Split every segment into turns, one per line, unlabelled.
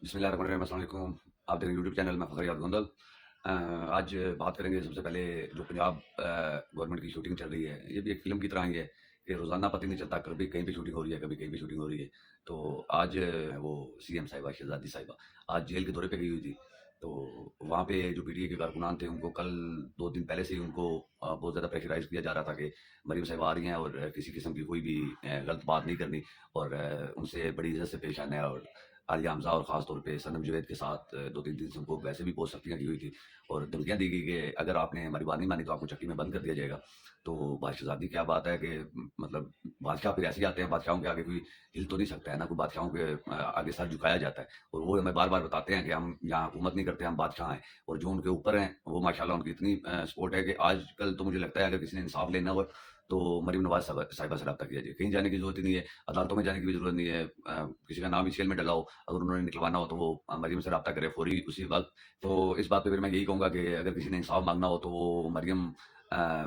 बिस्मिल्लाहिर्रहमानिर्रहीम, अस्सलाम वालेकुम। आप देख रहे हैं यूट्यूब चैनल में फ़खर याद गोंदल। आज बात करेंगे सबसे पहले जो पंजाब गवर्नमेंट की शूटिंग चल रही है। ये भी एक फ़िल्म की तरह ही है कि रोज़ाना पता नहीं चलता, कभी कहीं पे शूटिंग हो रही है, कभी कहीं पे शूटिंग हो रही है। तो आज वो सीएम साहिबा शहज़ादी साहिबा आज जेल के दौरे पे गई हुई थी। तो वहाँ पे जो पीटीआई के कारकुनान थे उनको कल 2 दिन पहले से ही उनको बहुत ज़्यादा प्रेशराइज़ किया जा रहा था कि मरीम साहिबा आ रही हैं और किसी किस्म की कोई भी गलत बात नहीं करनी और उनसे बड़ी इज़्ज़त से पेश आना है। और आलिया हमज़ा और ख़ास तौर पे सनम जुवैद के साथ 2-3 दिन से उनको वैसे भी बहुत सख्तियाँ की हुई थी और धमकियाँ दी गई कि अगर आपने हमारी बात नहीं मानी तो आपको चक्की में बंद कर दिया जाएगा। तो बादशाहज़ादी क्या बात है कि मतलब बादशाह फिर ऐसे ही आते हैं, बादशाहों के आगे कोई हिल तो नहीं सकता है ना, कोई बादशाहों के आगे सर झुकाया जाता है। और वो हमें बार-बार बताते हैं कि हम यहाँ हुकूमत नहीं करते, हम बादशाह हैं। और जो उनके ऊपर हैं वो माशाल्लाह उनकी इतनी सपोर्ट है कि आजकल तो मुझे लगता है अगर किसी ने इंसाफ लेना हो तो मरीम नवाज़ साहिबा से रब्ता किया जाए। कहीं जाने की ज़रूरत ही नहीं है, अदालतों में जाने की भी ज़रूरत नहीं है। किसी का नाम जेल में डला हो, अगर उन्होंने निकलवाना हो तो वो मरीम से रब्ता करे फ़ौरी उसी वक़्त। तो इस बात पे फिर मैं यही कहूँगा कि अगर किसी ने इंसाफ माँगना हो तो वो मरियम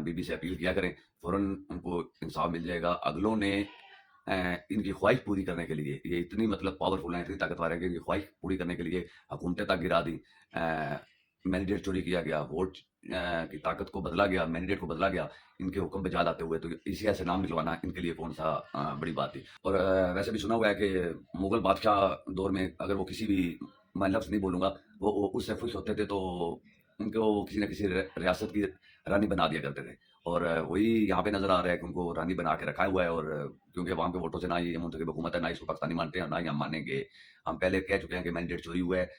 बीबी से अपील किया करें, फ़ौरन उनको इंसाफ मिल जाएगा। अगलों ने इनकी ख्वाहिश पूरी करने के लिए, ये इतनी मतलब पावरफुल हैं, इतनी ताकतवर हैं कि इनकी ख्वाहिश पूरी करने के लिए हुकूमतें तक गिरा दी। मैंडेट चोरी किया गया, वोट की ताकत को बदला गया, मैंडेट को बदला गया, इनके हुक्म पे जाद आते हुए। तो इसी ऐसे नाम निकलवाना इनके लिए कौन-सा बड़ी बात थी। और वैसे भी सुना हुआ है कि मुगल बादशाह दौर में अगर वो किसी भी, मैं लफ्ज़ नहीं बोलूँगा, वो उससे खुश होते थे तो उनको किसी न किसी रियासत की रानी बना दिया करते थे। और वही यहाँ पे नज़र आ रहा है कि उनको रानी बना के रखा हुआ है। और क्योंकि वहाँ पे वोटों से ना ही मुंतखब हुकूमत है, ना ही इसको पाकिस्तानी मानते हैं और ना ही हम मानेंगे। हम पहले कह चुके हैं कि मैंडेट चोरी हुआ है,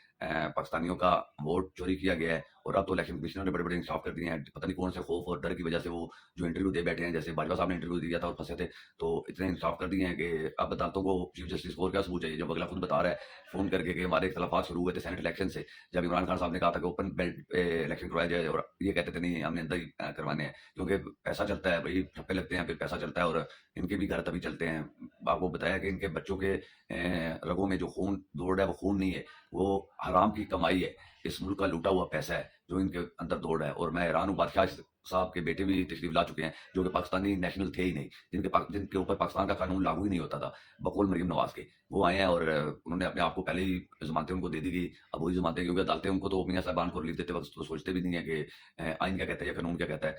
पाकिस्तानियों का वोट चोरी किया गया है। और अब तो इलेक्शन कमिश्नर ने बड़े-बड़े इंसाफ कर दिए हैं। पता नहीं कौन से खौफ और डर की वजह से वो जो इंटरव्यू दे बैठे हैं, जैसे बाजवा साहब ने इंटरव्यू दिया था और फँसे थे, तो इतने इंसाफ कर दिए हैं कि अब अदालतों को चीफ जस्टिस को और क्या सबूत चाहिए, जब अगला खुद बता रहा है फ़ोन करके कि हमारे इख्तिलाफ़ात शुरू हुए थे सेनेट इलेक्शन से। जब इमरान खान साहब ने कहा था कि ओपन बेल्ट पे इलेक्शन करवाया जाए और ये कहते थे नहीं हमने अंदर ही करवाने हैं, क्योंकि पैसा चलता है भई, ठप्पे लगते हैं, फिर पैसा चलता है और इनके भी घर तभी चलते हैं। आपको बताया कि इनके बच्चों के रगों में जो खून दौड़ रहा है वो खून नहीं है, वो हराम की कमाई है। इस मुल्क का लूटा हुआ पैसा है जो इनके अंदर दौड़ रहा है। और मैं हैरान हूँ, बादशाह साहब के बेटे भी तशरीफ ला चुके हैं जो कि पाकिस्तानी नेशनल थे ही नहीं, जिनके ऊपर पाकिस्तान का कानून लागू ही नहीं होता था, बकौल मरीम नवाज के। वो आए हैं और उन्होंने अपने आप को पहले ही जमानतें उनको दे दी गई। अब वही जमानतें, क्योंकि अदालतें उनको तो मियाँ साहबान को रिलीफ देते वक्त तो सोचते भी नहीं है कि आइन क्या कहता है या कानून क्या कहता है।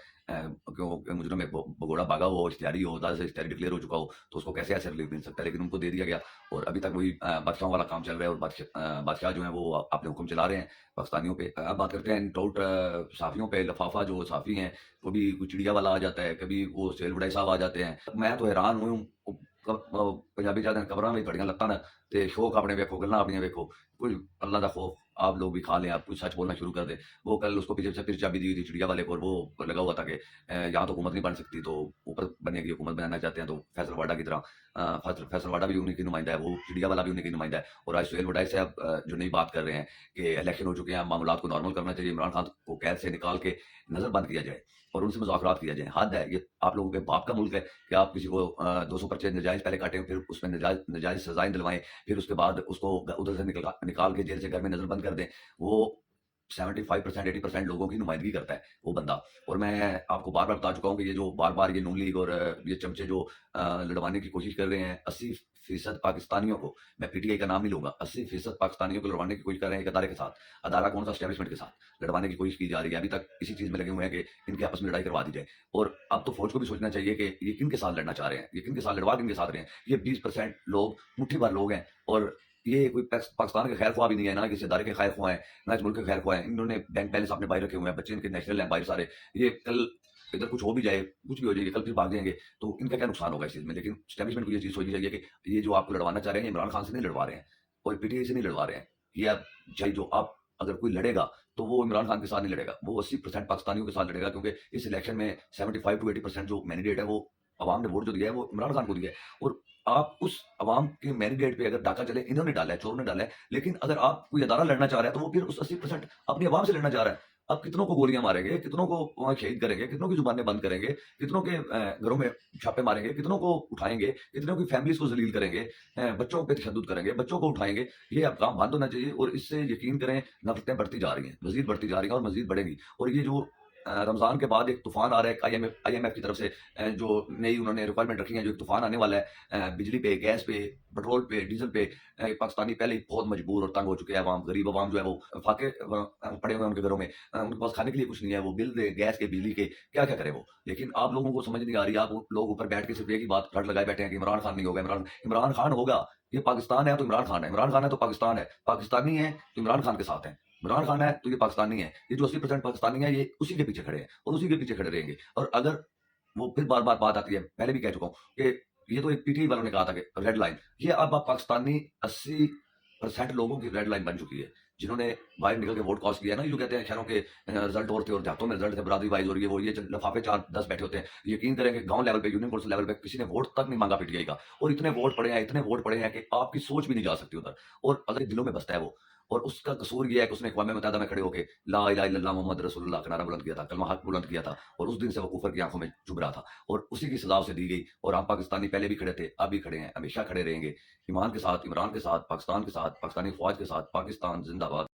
क्यों मुजरिम एक भगोड़ा भागा हो, इख्तियारी हो, अदालत से इख्तियारी डिक्लेयर हो चुका हो, तो उसको कैसे ऐसे रिलीफ मिल सकता है, लेकिन उनको दे दिया गया। और अभी तक वही बादशाहों वाला काम चल रहा है और बादशाह जो है वो अपने हुक्म चला रहे हैं पाकिस्तानियों पे। अब बात करते हैं टाउट सहाफ़ियों पे। लिफाफा जो सहाफ़ी हैं, कभी कोई चिड़िया वाला आ जाता है, कभी वो सुहेल वड़ाई साहब आ जाते हैं। मैं तो हैरान हूँ, पंजाबी कहते हैं कब्रां में घड़ियां लत्तां न ते शौक अपने वेखो, गल्लां अपनियां वेखो। कोई अल्लाह दा खौफ आप लोग भी खा लें, आप कुछ सच बोलना शुरू कर दें। वो कल उसको पीछे से फिर चाबी दी हुई थी चिड़िया वाले को और वो लगा हुआ था कि यहाँ तो हुकूमत नहीं बन सकती, तो ऊपर बनेगी, हुकूमत बनाना चाहते हैं तो फैसल वाडा की तरह। फैसल वाडा भी उन्हीं की नुमाइंदा है, वो चिड़िया वाला भी उन्हीं की नुमाइंदा है। और आज सुहेल वड़ाई साहब जो नई बात कर रहे हैं कि इलेक्शन हो चुके हैं, मामलात को नॉर्मल करना चाहिए, इमरान खान को कैद से निकाल के नज़रबंद किया जाए और उनसे मुज़ाकरात किया जाए। हद है, ये आप लोगों के बाप का मुल्क है कि आप किसी को 200 पर्चे नजायज़ पहले काटें, फिर उसमें नजायज़ सज़ाएँ दिलवाएँ, फिर उसके बाद उसको उधर से निकाल के जेल से घर में नज़रबंद कर दें। वो 75% 80% लोगों की नुमाइंदगी करता है वो बंदा। और मैं आपको बार-बार बता चुका हूँ कि ये जो बार-बार ये नून लीग और ये चमचे जो लड़वाने की कोशिश कर रहे हैं 80% पाकिस्तानियों को, मैं पीटीआई का नाम नहीं लूँगा, 80% पाकिस्तानियों को लड़वाने की कोशिश कर रहे हैं एक अदारे के साथ। अदारा कौन-सा? एस्टेब्लिशमेंट के साथ लड़वाने की कोशिश की जा रही है। अभी तक इसी चीज़ में लगे हुए हैं कि इनकी आपस में लड़ाई करवा दी जाए। और अब तो फ़ौज को भी सोचना चाहिए कि ये किनके साथ लड़ना चाह रहे हैं, ये किनके साथ लड़वा किनके साथ रहे हैं। ये 20% लोग मुट्ठी भर लोग हैं और ये कोई पाकिस्तान के खैर ख्वाह भी नहीं है, ना किसी अदारे के खैर ख्वाह हैं, ना इस मुल्क के खैर ख्वाह हैं। इन्होंने बैंक बैलेंस अपने बाहर रखे हुए हैं, बच्चे इनके नेशनल हैं बाहर सारे। ये कल इधर कुछ हो भी जाए, कुछ भी हो जाए, कल फिर भाग जाएँगे, तो इनका क्या नुकसान होगा इस चीज़ में। लेकिन एस्टेब्लिशमेंट को ये चीज़ सोचनी चाहिए कि ये जो आपको लड़वाना चाह रहे हैं, ये इमरान खान से नहीं लड़वा रहे हैं और पीटीआई से नहीं लड़वा रहे हैं। ये अब चाहे जो अब अगर कोई लड़ेगा, तो वो इमरान खान के साथ नहीं लड़ेगा, वो 80% पाकिस्तानियों के साथ लड़ेगा, क्योंकि इस इलेक्शन में 75 टू 80% जो मैंडेट है, वो अवाम ने वोट जो दिया है, वो इमरान खान को दिया है। और आप उस अवाम के मैंडेट पे अगर डाका चले, इन्होंने डाला है, चोर ने डाला है, लेकिन अगर आप कोई अदारा लड़ना चाह रहा है, तो वो फिर उस 80% अपनी अवाम से लड़ना चाह रहा है। अब कितनों को गोलियाँ मारेंगे, कितनों को वहाँ शहीद करेंगे, कितनों की ज़ुबानें बंद करेंगे, कितनों के घरों में छापे मारेंगे, कितनों को उठाएँगे, कितनों की फैमिलीज़ को ज़लील करेंगे, बच्चों पे तशद्दुद करेंगे, बच्चों को उठाएँगे। ये अब काम बंद होना चाहिए और इससे यकीन करें नफ़रतें बढ़ती जा रही हैं, मज़ीद बढ़ती जा रही हैं और मज़ीद बढ़ेंगी। और ये जो رمضان کے بعد ایک طوفان آ رہا ہے آئی ایم ایف کی طرف سے، جو نئی انہوں نے ریکوائرمنٹ رکھی ہیں، جو ایک طوفان آنے والا ہے بجلی پہ، گیس پہ، پٹرول پہ، ڈیزل پہ۔ پاکستانی پہلے ہی بہت مجبور اور تنگ ہو چکے ہیں، عوام، غریب عوام جو ہے وہ فاقے پڑے ہوئے ہیں ان کے گھروں میں، ان کے پاس کھانے کے لیے کچھ نہیں ہے، وہ بل دے گیس کے، بجلی کے، کیا کیا کرے وہ۔ لیکن آپ لوگوں کو سمجھ نہیں آ رہی، آپ لوگ اوپر بیٹھ کے صرف ایک ہی بات رٹ لگائے بیٹھے ہیں کہ عمران خان نہیں ہوگا، عمران خان ہوگا۔ یہ پاکستان ہے تو عمران خان ہے، عمران خان ہے تو پاکستان ہے، پاکستانی ہے تو عمران خان کے ساتھ ہیں، عمران خان ہے تو یہ پاکستانی ہے۔ یہ جو 80% پاکستانی ہیں، یہ اسی کے پیچھے کھڑے ہیں اور اسی کے پیچھے کھڑے رہیں گے۔ اور اگر وہ پھر بار بار بات آتی ہے، پہلے بھی کہہ چکا ہوں کہ یہ تو ایک پی ٹی آئی والوں نے کہا تھا کہ ریڈ لائن، یہ اب پاکستانی 80% لوگوں کی ریڈ لائن بن چکی ہے، جنہوں نے باہر نکل کے ووٹ کاسٹ کیا ہے نا۔ یہ جو کہتے ہیں شہروں کے رزلٹ اور تھے اور دیہاتوں میں رزلٹ تھے، برادری وائز، اور یہ وہ، یہ لفافے 4-10 بیٹھے ہوتے ہیں، یقین کریں کہ گاؤں لیول پہ، یونین کونسل لیول پہ کسی نے ووٹ تک نہیں مانگا پی ٹی آئی کا، اور اتنے ووٹ پڑے ہیں، اتنے ووٹ پڑے ہیں کہ آپ کی سوچ بھی نہیں جا سکتی ادھر، اور اگر دلوں میں بستا ہے وہ۔ اور اس کا قصور یہ ہے کہ اس نے اقوام متحدہ میں کھڑے ہو کے لا الہ الا اللہ محمد رسول اللہ کا نعرہ بلند کیا تھا، کلمہ حق بلند کیا تھا، اور اس دن سے وہ کفر کی آنکھوں میں چبھ رہا تھا، اور اسی کی سزا اسے دی گئی۔ اور ہم پاکستانی پہلے بھی کھڑے تھے، اب بھی کھڑے ہیں، ہمیشہ کھڑے رہیں گے، ایمان کے ساتھ، عمران کے ساتھ، پاکستان کے ساتھ، پاکستانی فوج کے ساتھ۔ پاکستان زندہ باد۔